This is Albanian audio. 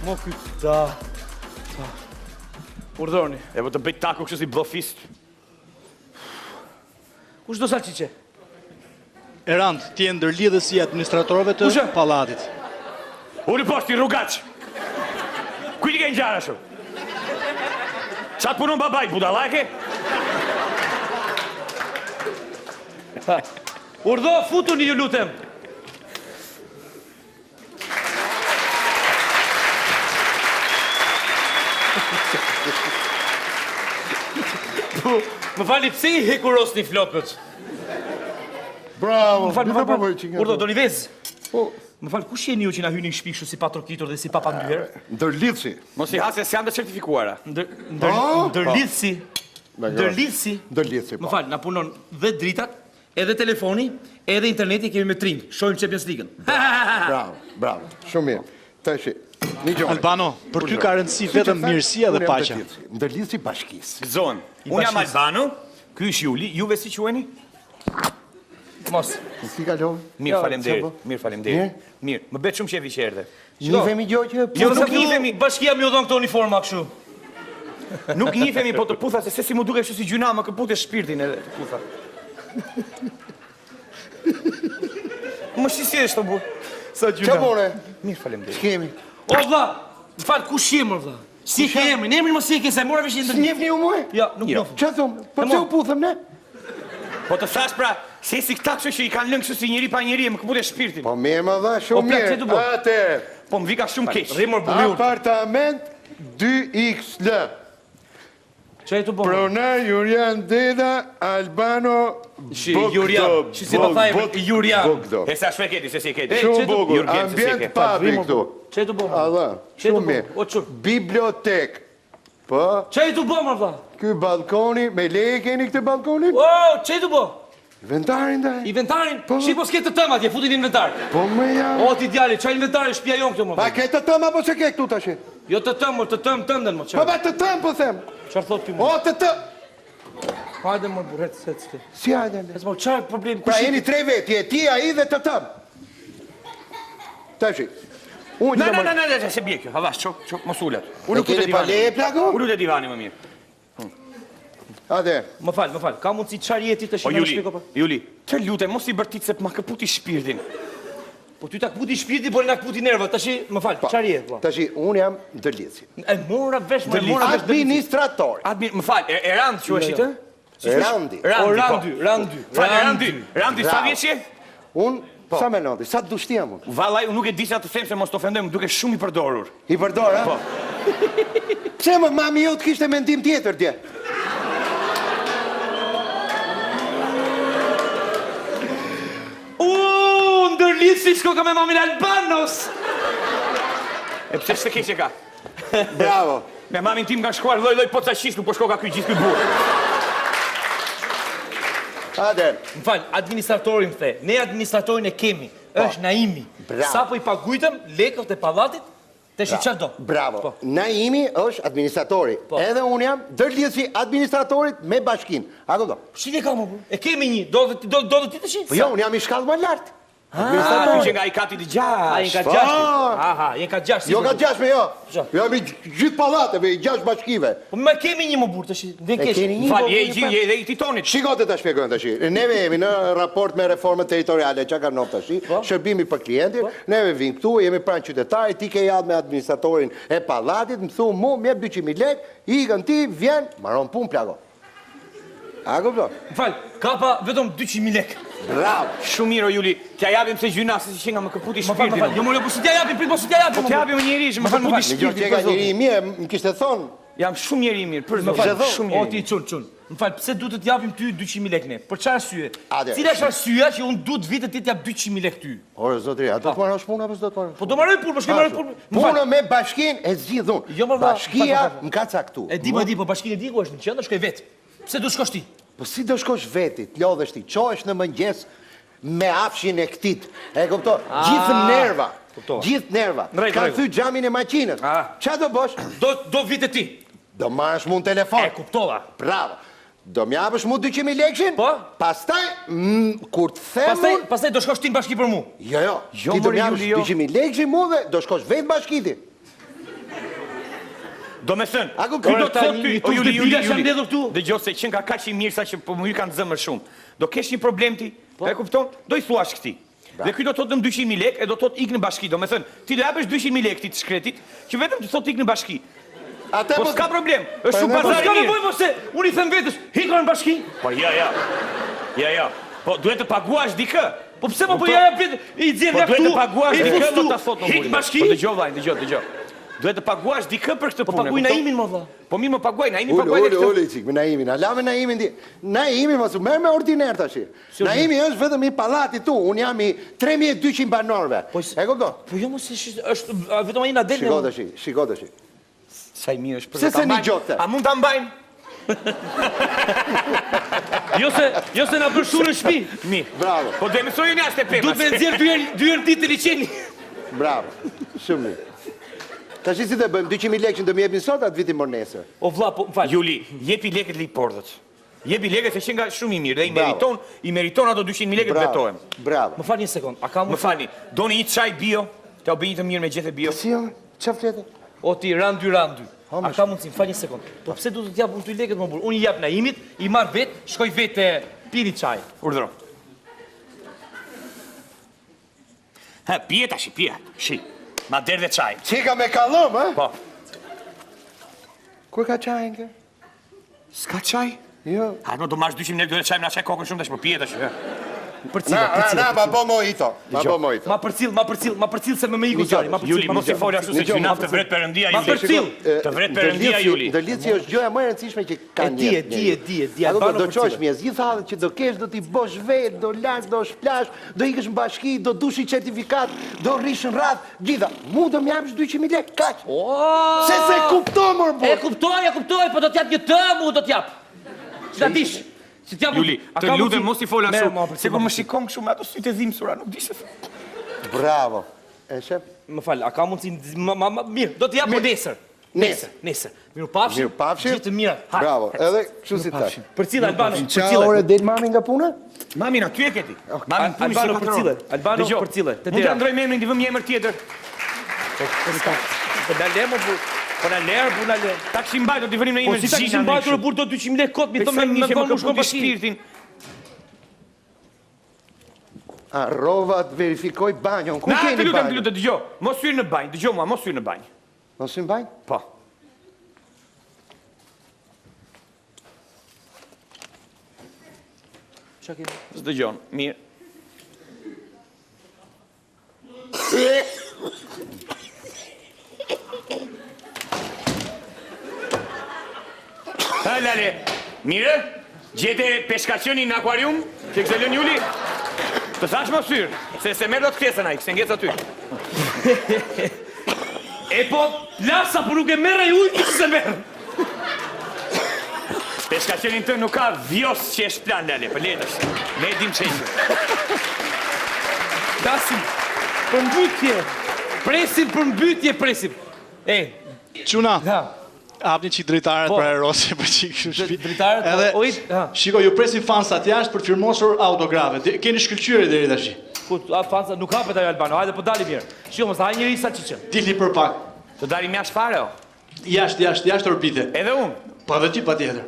Mo kyt, ta. Urdhëroni. E po të bëj tako kështu si blofist. Kush do salqiqe? Erand, ti e ndërlidhësi i administratorëve të pallatit. Unë poshti rrugaq. Kujt ke ngjarë ashtu? Sa të punon babaj, budallake? Urdhë, futuni ju lutem. Më fali, pse i hekurosni flokët? Bravo, Urdhë, do një vezë. Më falë, kush jeni ju që na hyni në shtëpi kështu si patrokitur dhe si papandyer? Ndërlidhsi. Mos i hasë se janë të certifikuara. Ndërlidhsi. Ndërlidhsi. Ndërlidhsi. Më falë, na punon dhe dritat, edhe telefoni, edhe interneti kemi me tring. Shohim Champions League-ën. Bravo. Shumë mirë. Tashi, një gjë. Albano, për ty ka rëndësi vetëm mirësia dhe paqja. Ndërlidhsi bashkisë. Gëzon. Unë jam Albano, ky është Juli, juve si quheni? Mos. Si kalon? Mirë, faleminderit. Mirë, më bëhet shumë qefi që erdhe. Njifemi gjoqë? Jo, nuk njifemi. Bashkia më ju dhon këto uniforma kështu. Nuk njifemi, po të putha se si mu duke kështu si gjuna, më këpute shpirtin edhe të putha. Më shisi është të burë. Sa gjuna? Qa bone? Mirë, faleminderit. Shkemi. O, vlla, më falë, kush jemi, vlla? Si ke emrin? Emrin mos si ke, se mora vesh Së njefni u muhe? Ja, nuk njofë. Qa thumë? Po që u puthëm ne? Po të thash pra, se si këta kështu që i kanë lënë kështu si njëri pa njëri, më këpute shpirtin. Po mirë më dha, shumë mirë. Atër. Po më vika shumë keq. Rrimor buliur. Apartament 2XL. Që e të bo? Pronar Jurian Deda, Albano Jurian. Që si të thajmë, Jurian. E sa shpe keti, se si keti. Shumë bugur, ambient papi këtu. Që e të bo? Adha, shumë mirë. O qërë. Bibliotek. Po, Që e të bo, më vlla? ky balkoni, me leje keni këtë balkonin? O, që e të bo? Inventarin da. Inventarin? Shiko s'ke të tëmë atje, futin inventar. Po më ja. O, ti djali, qa inventari, shpia jonë këtu, më Pa vlla? ke të tëmë apo se ke këtu tash? Jo të tëmë, të tëmë tënden, më Po ba të tëmë po them. Qarë thot kjo, më? O të tëmë. Hajde, më burret, se të sti. Si hajde ne? Esmo, qarë problem, Pra kush jeni tre veti, e ti, a i dhe të tëmë. Tashi. Në, se bje kjo, havash, qo, mos ullet. E keni pa leje plako? Ullet e divani më mirë. Ate. Më falë, ka mundësi qarë jeti të O, shime në shpiko për? Juli, të lutem, mos i bërtit se ma këputi shpirtin. Po ty ta këputi shpirti, por i na këputi nerva, të shi, më falë, qarë jeti, vlla? Tashi, unë jam ndërlidhsi. E mora vesh, më mora vesh Administrator. Më falë, e randë që është i të? Randi. Randi, sa vjeqje? Unë, sa me nëndi, sa të dushtia mund? Valaj, unë nuk e di sa të them se mos të ofendoj, më duke shumë i përdorur. I përdor, a? Po. Pse më mami jo të kishte mendim tjetër dje? Ndërlidhë si shko ka me mamin Albanos! E pse shte keqe ka? Bravo. Me mamin tim ka shkuar loj poca qis, nuk po shko ka kuj gjithë kuj burë. Ate. Më falë, administratorin më the, ne administratorin e kemi, është Naimi. Sa po i pagujtëm, lekët e pallatit, të shi qërë do. Bravo. Naimi është administratori. Edhe unë jam ndërlidhsi administratorit me bashkin. A këto? Shqit e ka më bu? E kemi një, do dhe ti të shi? Po jo, unë jam i shkallë më lartë. Ky që nga i kati të gjash. A, jenë ka gjashti. Aha, jenë ka gjashti. Jo ka gjash me jo. Jam i gjithë pallateve, i gjash bashkive. Po me kemi një më burë të shi. Dhe kesh. Falë, je dhe i titonit. Shikote të shpjegojnë të shi. Neve jemi në raport me reformët territoriale, që ka nëmë të shi, shërbimi për klientin, neve vinë këtu, jemi pranë qytetari, ti ke jadë me administratorin e pallatit, më thu mu, mjep 200.000 lek, ikën ti, vjen, maron pun plako. A këpto? Më falë, ka pa vetëm 200.000 lek. Bravo. Shumë mirë o Juli, t'ja japim se gjyna se që nga më këputi shpirtin. Më falë, jo më si t'ja japim, prit po si t'ja japim. Po t'ja japim njëri ishë, më këputi Në gjërë shpirtin. tjeka njëri i mirë, më kishte thonë. Jam shumë njëri i mirë, për Më falë, shumë o njëri ti i mirë. çun. Më falë, pse du të t'japim ty 200.000 lek ne? Për çfarë arsye? Ade. Cila është arsyeja që unë du të vitet ti t'jap 200.000 lek ty? Ore, zotri, a do të marrësh punë apo s'do të marrësh? Po do marroj punë, po shkoj marroj punë. Punë me bashkin e zgjidhun. Jo, më Bashkia më ka caktu. E di, po bashkinë e di ku është në qendër, shkoj vetë. Pse du shkosh ti? Po si do shkosh veti, t'lodhesh ti, qohesh në mëngjes me afshin e këtit. E kupto, gjithë nerva. Gjithë nerva. Ka thy xhamin e maqinës. Qa do bosh? Do vitet ti. Do marrësh mund telefon. E kuptova. Bravo. Do m'japësh mu 200.000 lekshin? Po. Pastaj, kur të them... Pastaj do shkosh ti në bashki për mu. Jo, ti do m'japësh 200.000 lekshin mu dhe do shkosh vetë bashkiti. Do me thënë, Ako ky do të tani, thotë ty, i o Juli, tuftë bilash janë mbledhur këtu. Dëgjoj se qenë ka kaq i mirë sa që po më kanë zëmër shumë. Do kesh një problem ti, e kupton? Do i thuash këtij. Dhe ky do të thotë dëm 200.000 lekë e do të thotë ik në bashki. Do me thënë, ti do japësh 200.000 lekë ti të shkretit, që vetëm të thotë ik në bashki. Po s'ka problem, është shumë Po pazar s'ka i mirë. nevojë mos se unë i them vetës, hikon në bashki. Po ja. Po duhet të paguash dikë. Po pse po ja jap i xhen Po nga duhet këtu. të paguash i dikë, fustu, do ta thotë hik në bashki. Po dëgjoj vllai, dëgjoj. Duhet të paguash dikë për këtë Po punë. paguaj Naimin më valla. Po mi më paguaj, Naimi paguaj këtë. Ule, qik, me Naimin, ala me Naimin di. Naimi mos u merr me ordiner tash. Naimi është vetëm i pallati tu, unë jam i 3200 banorëve. E kupton? Po jo mos është vetëm ai na del. Shiko tash. Sa i mirë është për Pse se një gjokte? A mund ta mbajmë? Jo se na bërshurën në shtëpi. Mirë. Bravo, Po dhe mësoj unë as te pema. Duhet me nxjerr dy herë ditë liçeni. bravo. Shumë mirë. Tash si të bëjmë 200.000 lekë që do më jepin sot atë vitin mor nesër. O vlla, po fal. Juli, jepi lekët li portët. Jepi lekët se që nga shumë i mirë dhe Bravo. i meriton ato 200.000 lekët betohem. Bravo. Më fal një sekond. A ka Më falni, doni një çaj bio? T'au bëj një të mirë me gjethe bio. Si jo? Çfarë fletë? O ti ran dy. A ka mundsi, fal një sekond. Po pse duhet të jap unë ty lekët më burr? Unë i jap Naimit, i marr vet, shkoj vet te pini çaj. Urdhëro. Ha, pije tash, pije. Shi. Ma der dhe çaj. Çika me kallom, ha? Po. Kur ka çajin kë? S'ka çaj? Jo. Ha, no do marrësh 200.000 lekë do të çaj na çaj kokën shumë tash, po pije tash. Na, ma bo mojito. Ma bo mojito. Ma përcil se me iku çaj, ma përcil. Juli, mos i fol ashtu se gjynaf të vret Perëndia Ma Juli. përcil. Të vret Perëndia Juli. Ndërlidhje që është gjoja më e rëndësishme që ka E di. Do qosh mjes, gjithë hallet që do kesh, do t'i bosh vetë, do larg, do shplash, do ikësh në bashki, do dushi certifikat, do rrish në radh, gjitha. Mu do m'japësh 200.000 lekë, kaq. Se kuptoj mor E kuptoj, po do t'jap një të mu do t'jap. Ç'ta dish? Juli, të lutem mos i fol ashtu, se po më shikon kështu me ato sytë e dhimbsura, nuk di se. Bravo. E shef? Më fal, a ka mundsi mirë, do t'jap po nesër. Nesër. Mirupafshim. Mirupafshim. Gjithë të mira. Bravo. Edhe kështu si tash. Përcil Albano, Çfarë ore del mami nga puna? Mami na ty e keti. Mami puni Albano se përcile. Albano përcile. Mund ta ndroj emrin, ti vëm një emër tjetër. Po dalem o burr. Po na ler, bu na ler. Taksi mbaj do t'i vënim në Po një si taksi mbajtur o burr do 200.000 lekë kot, mi thonë me vonë shkon pa shpirtin. A rova të verifikoj banjon. Ku Na, keni të banjon? lutem, dëgjoj. Mos hyr në banjë, dëgjoj mua, mos hyr në banjë. Mos hyr në banjë? Po. Çka kemi? S'dëgjon, mirë. Lale, mire, gjete peshkacionin në akuarium, që këse lën Juli, të thash më syrë, se merë do të kresën ajë, se ngecë aty. E po, lasa, por nuk e merre ujë, që se merë. Peshkacionin të nuk ka vjos që e shplan, Lale, për letësh, me dim qenë. Dasim, për mbytje, presim. Çuna. Ha. Hapni çik drejtarët për aerosi për çik kështu shtëpi. Drejtarët, po, ojt, ha. Shiko, ju presin fansat jashtë për të firmosur autografe. Keni shkëlqyer deri tash. Ku fansa nuk hapet ajo Albano, hajde po dali mirë. Shiko, mos ha njëri sa çiçë. Dilni për pak. Të dalim jashtë fare, o? Jashtë orbite. Edhe unë. Po edhe ti patjetër.